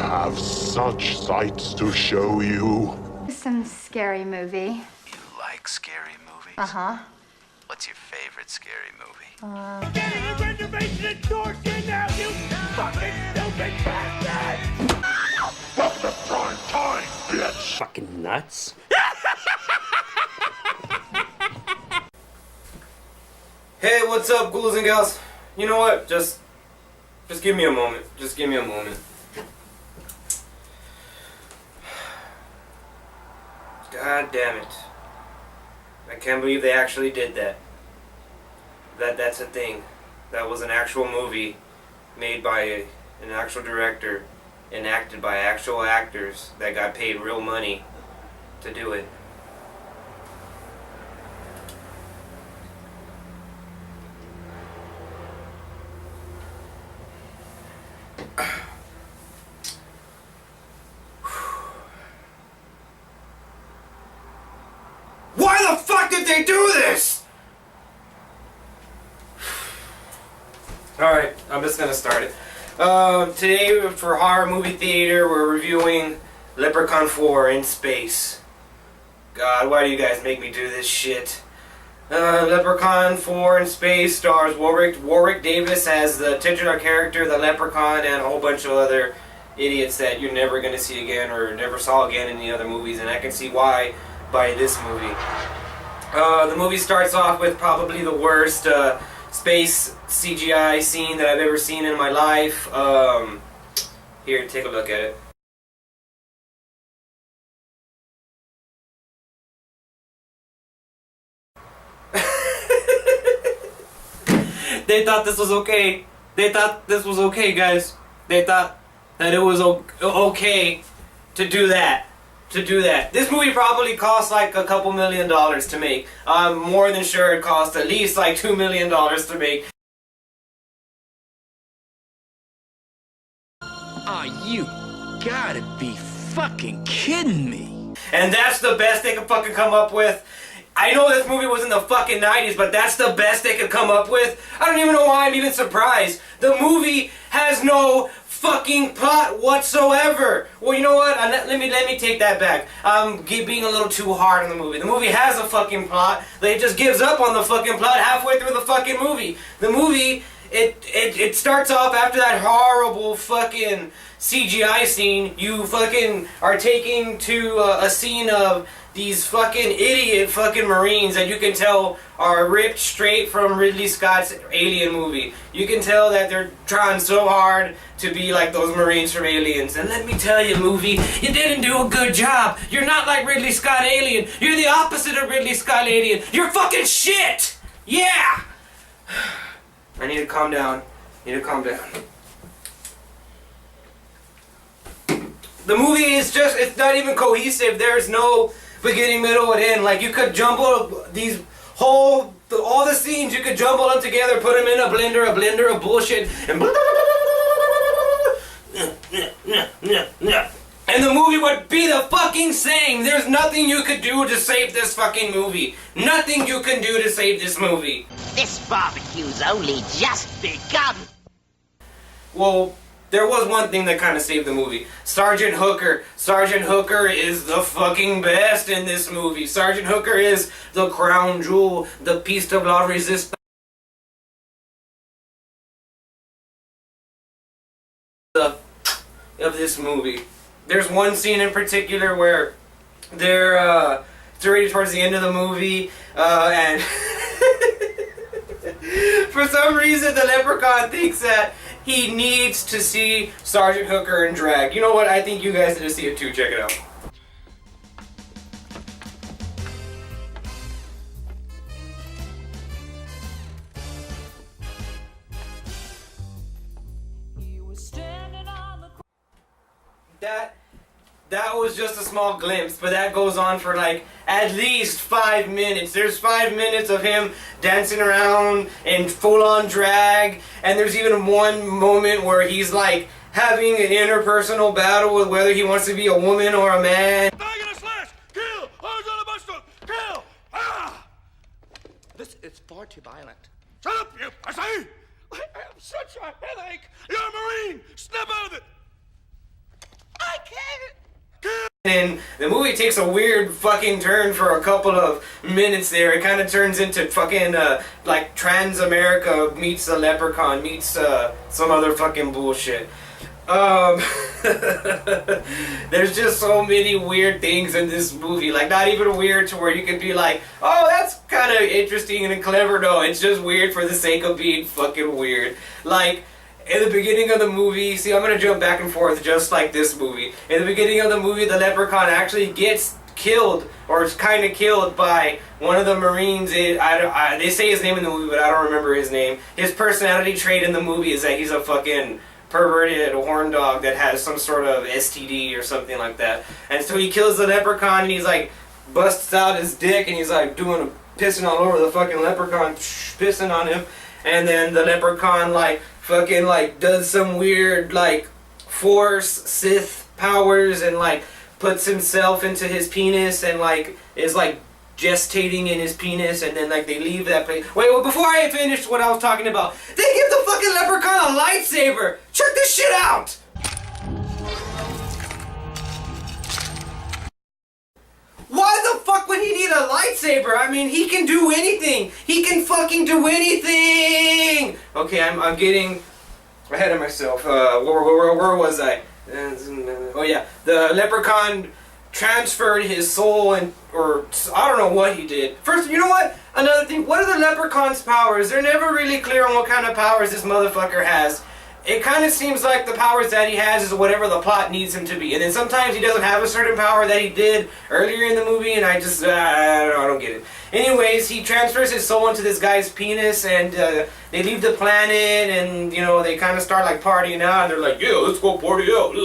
have such sights to show you. Some scary movie. You like scary movies? Uh-huh. What's your favorite scary movie? Reservation extortion now, you fucking stupid bastard! Fuck the prime time, bitch! Fucking nuts. Hey, what's up, ghouls and gals? You know what? Just give me a moment. Just give me a moment. God damn it. I can't believe they actually did that. That's a thing. That was an actual movie made by an actual director and acted by actual actors that got paid real money to do it. Why the fuck did they do this? Alright, I'm just gonna start it. Today for Horror Movie Theater, we're reviewing Leprechaun 4 in space. God, why do you guys make me do this shit? Leprechaun 4 in space stars Warrick Davis as the titular character, the Leprechaun, and a whole bunch of other idiots that you're never gonna see again or never saw again in the other movies, and I can see why by this movie. The movie starts off with probably the worst space CGI scene that I've ever seen in my life. Here, take a look at it. They thought this was okay. They thought this was okay, guys. They thought that it was okay to do that. This movie probably cost like a couple $1 million to make. I'm more than sure it cost at least like $2 million to make. Oh, you gotta be fucking kidding me. And that's the best they could fucking come up with. I know this movie was in the fucking 90s, but that's the best they could come up with. I don't even know why I'm even surprised. The movie has no fucking plot whatsoever. Well, you know what? Let me take that back. I'm being a little too hard on the movie. The movie has a fucking plot. It just gives up on the fucking plot halfway through the fucking movie. The movie, it starts off after that horrible fucking CGI scene. You fucking are taking to a scene of these fucking idiot fucking Marines that you can tell are ripped straight from Ridley Scott's Alien movie. You can tell that they're trying so hard to be like those Marines from Aliens. And let me tell you, movie, you didn't do a good job. You're not like Ridley Scott Alien. You're the opposite of Ridley Scott Alien. You're fucking shit! Yeah! I need to calm down. The movie is just, it's not even cohesive. There's no beginning, middle, and end. Like, you could jumble these all the scenes, you could jumble them together, put them in a blender of bullshit, and and the movie would be the fucking same. There's nothing you could do to save this fucking movie. Nothing you can do to save this movie. This barbecue's only just begun. Well, there was one thing that kind of saved the movie. Sergeant Hooker. Sergeant Hooker is the fucking best in this movie. Sergeant Hooker is the crown jewel, the piece de la resistance of this movie. There's one scene in particular where they're it's already towards the end of the movie, and for some reason the Leprechaun thinks that he needs to see Sergeant Hooker in drag. You know what? I think you guys need to see it too. Check it out. That was just a small glimpse, but that goes on for like at least 5 minutes. There's 5 minutes of him dancing around in full-on drag, and there's even one moment where he's like having an interpersonal battle with whether he wants to be a woman or a man. This is far too violent. Shut up, you pussy! I have such a headache! You're a Marine! Snap out of it! And the movie takes a weird fucking turn for a couple of minutes there. It kind of turns into fucking, like, Trans-America meets the Leprechaun meets, some other fucking bullshit. There's just so many weird things in this movie. Like, not even weird to where you could be like, oh, that's kind of interesting and clever. No, it's just weird for the sake of being fucking weird. Like, in the beginning of the movie, see, I'm gonna jump back and forth just like this movie. In the beginning of the movie, the Leprechaun actually gets killed, or is kind of killed by one of the Marines. They say his name in the movie, but I don't remember his name. His personality trait in the movie is that he's a fucking perverted horn dog that has some sort of STD or something like that. And so he kills the Leprechaun, and he's like, busts out his dick, and he's like pissing all over the fucking Leprechaun, pissing on him. And then the Leprechaun, like, fucking, like, does some weird, like, Force Sith powers and, like, puts himself into his penis and, like, is, like, gestating in his penis, and then, like, they leave that place. Wait, well, before I finish what I was talking about, they give the fucking Leprechaun a lightsaber! Check this shit out! Why the fuck would he need a lightsaber? I mean, he can do anything. He can fucking do anything. Okay, I'm getting ahead of myself. Where was I? Oh yeah, the Leprechaun transferred his soul or I don't know what he did. First, you know what? Another thing. What are the Leprechaun's powers? They're never really clear on what kind of powers this motherfucker has. It kind of seems like the powers that he has is whatever the plot needs him to be. And then sometimes he doesn't have a certain power that he did earlier in the movie, and I just, I don't get it. Anyways, he transfers his soul into this guy's penis, and they leave the planet, and, you know, they kind of start, like, partying out, and they're like, yeah, let's go party out.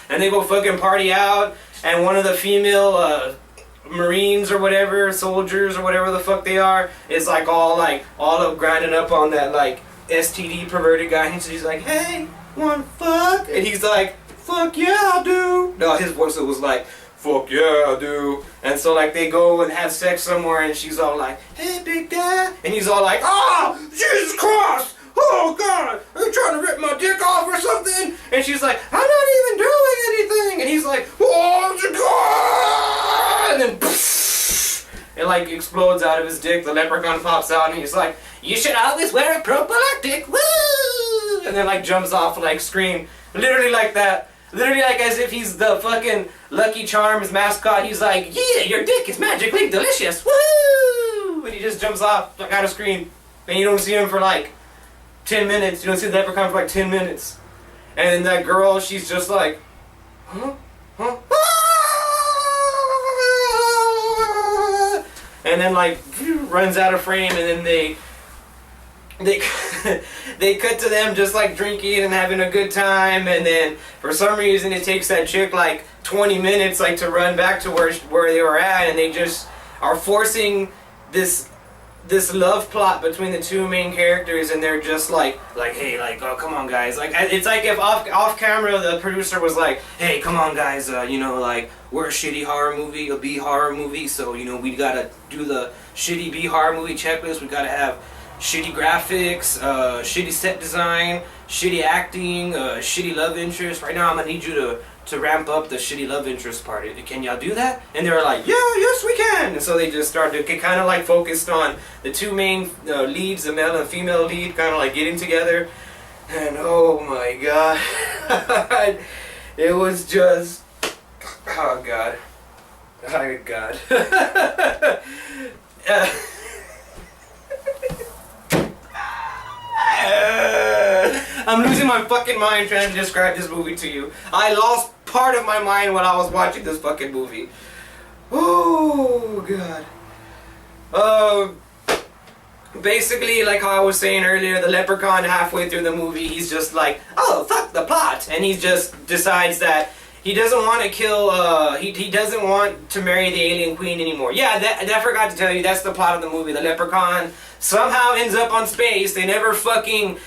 And they go fucking party out, and one of the female, Marines or whatever, soldiers or whatever the fuck they are, is, like, all up grinding up on that, like, STD perverted guy, and she's like, hey, wanna fuck? And he's like, fuck yeah, I do. No, his voice was like, fuck yeah, I do. And so, like, they go and have sex somewhere, and she's all like, hey, big guy. And he's all like, oh, Jesus Christ, oh, God, are you trying to rip my dick off or something? And she's like, I'm not even doing anything. And he's like, oh, God. And then, poof, it, like, explodes out of his dick. The Leprechaun pops out, and he's like, you should always wear a prophylactic, woo! And then, like, jumps off, like, scream. Literally like that. Literally like as if he's the fucking Lucky Charms mascot. He's like, yeah, your dick is magically delicious, woo! And he just jumps off, like, out of scream. And you don't see him for, like, 10 minutes. You don't see the Leprechaun for, like, 10 minutes. And then that girl, she's just like, huh? Huh? And then, like, runs out of frame, and then they they cut to them just, like, drinking and having a good time, and then for some reason it takes that chick like 20 minutes, like, to run back to where they were at, and they just are forcing this love plot between the two main characters, and they're just like hey, like, oh, come on guys, like, it's like if off camera the producer was like, hey, come on guys, you know, like, we're a shitty horror movie, a B horror movie, so, you know, we gotta do the shitty B horror movie checklist. We gotta have shitty graphics, shitty set design, shitty acting, shitty love interest. Right now I'm gonna need you to ramp up the shitty love interest part. Can y'all do that? And they were like, yeah, yes we can. And so they just started to get kind of like focused on the two main leads, the male and female lead, kind of like getting together. And oh my god, it was just, oh god, oh god. I'm losing my fucking mind trying to describe this movie to you. I lost part of my mind when I was watching this fucking movie. Oh god. Basically, like how I was saying earlier, the Leprechaun halfway through the movie, he's just like, oh, fuck the plot. And he just decides that he doesn't want to kill, he doesn't want to marry the alien queen anymore. Yeah, I forgot to tell you, that's the plot of the movie. The Leprechaun somehow ends up on space. They never fucking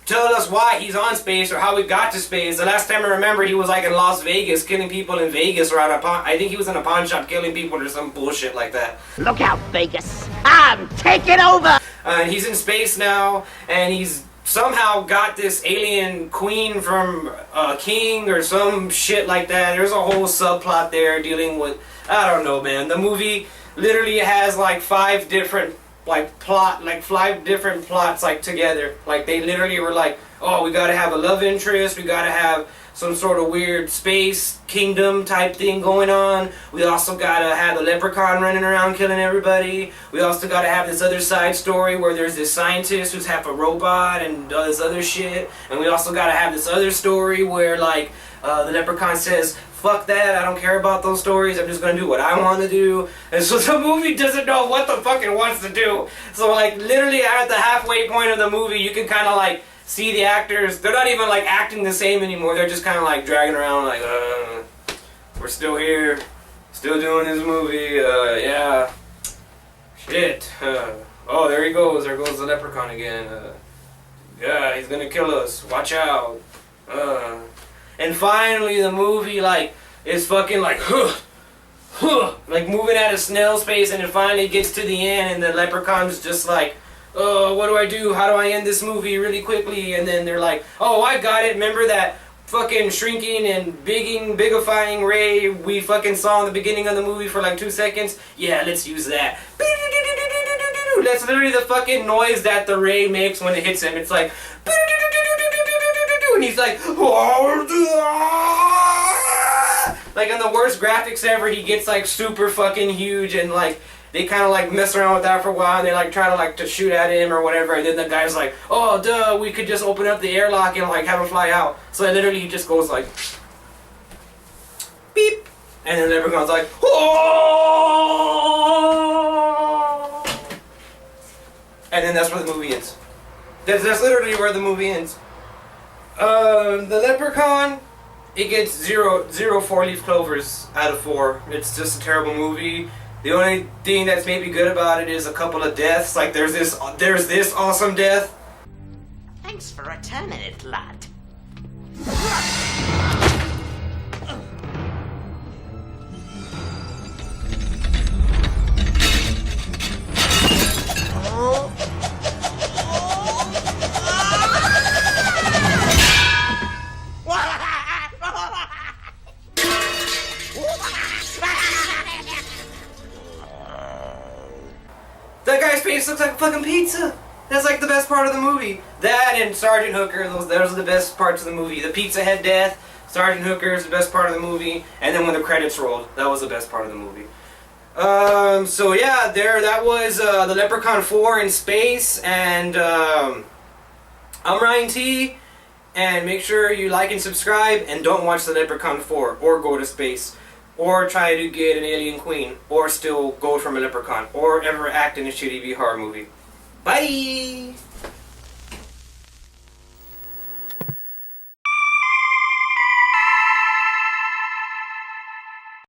tell us why he's on space or how he got to space. The last time I remember, he was like in Las Vegas, killing people in Vegas, or at a pawn. I think he was in a pawn shop killing people or some bullshit like that. Look out, Vegas. I'm taking over. And he's in space now, and he's somehow got this alien queen from a king or some shit like that. There's a whole subplot there dealing with, I don't know, man. The movie literally has like five different plots like together. Like they literally were like, oh, we gotta have a love interest, we gotta have some sort of weird space kingdom type thing going on. We also gotta have the leprechaun running around killing everybody. We also gotta have this other side story where there's this scientist who's half a robot and does other shit. And we also gotta have this other story where like the leprechaun says, fuck that, I don't care about those stories, I'm just gonna do what I want to do. And so the movie doesn't know what the fuck it wants to do. So like literally at the halfway point of the movie you can kind of like see the actors, they're not even like acting the same anymore, they're just kind of like dragging around like, we're still here, still doing this movie, yeah, shit, oh there he goes, there goes the leprechaun again, yeah, he's gonna kill us, watch out, and finally the movie like is fucking like, like moving at a snail's pace, and it finally gets to the end and the leprechaun's just like, what do I do? How do I end this movie really quickly? And then they're like, oh, I got it. Remember that fucking shrinking and bigifying ray we fucking saw in the beginning of the movie for like 2 seconds? Yeah, let's use that. That's literally the fucking noise that the ray makes when it hits him. It's like, and he's like, like in the worst graphics ever, he gets like super fucking huge and like, they kind of like mess around with that for a while and they like try to like to shoot at him or whatever, and then the guy's like, oh duh, we could just open up the airlock and like have him fly out. So literally he just goes like beep, and then the leprechaun's like, oh, and then that's where the movie ends. That's literally where the movie ends. The leprechaun, it gets zero 4-leaf clovers out of 4. It's just a terrible movie. The only thing that's maybe good about it is a couple of deaths. Like there's this awesome death. Thanks for returning it, lad. That guy's face looks like fucking pizza. That's like the best part of the movie. That and Sergeant Hooker, those are the best parts of the movie. The Pizza Head death, Sergeant Hooker is the best part of the movie, and then when the credits rolled, that was the best part of the movie. So yeah, that was the Leprechaun 4 in space, and I'm Ryan T, and make sure you like and subscribe, and don't watch the Leprechaun 4, or go to space, or try to get an alien queen, or still go from a leprechaun, or ever act in a shitty horror movie. Bye!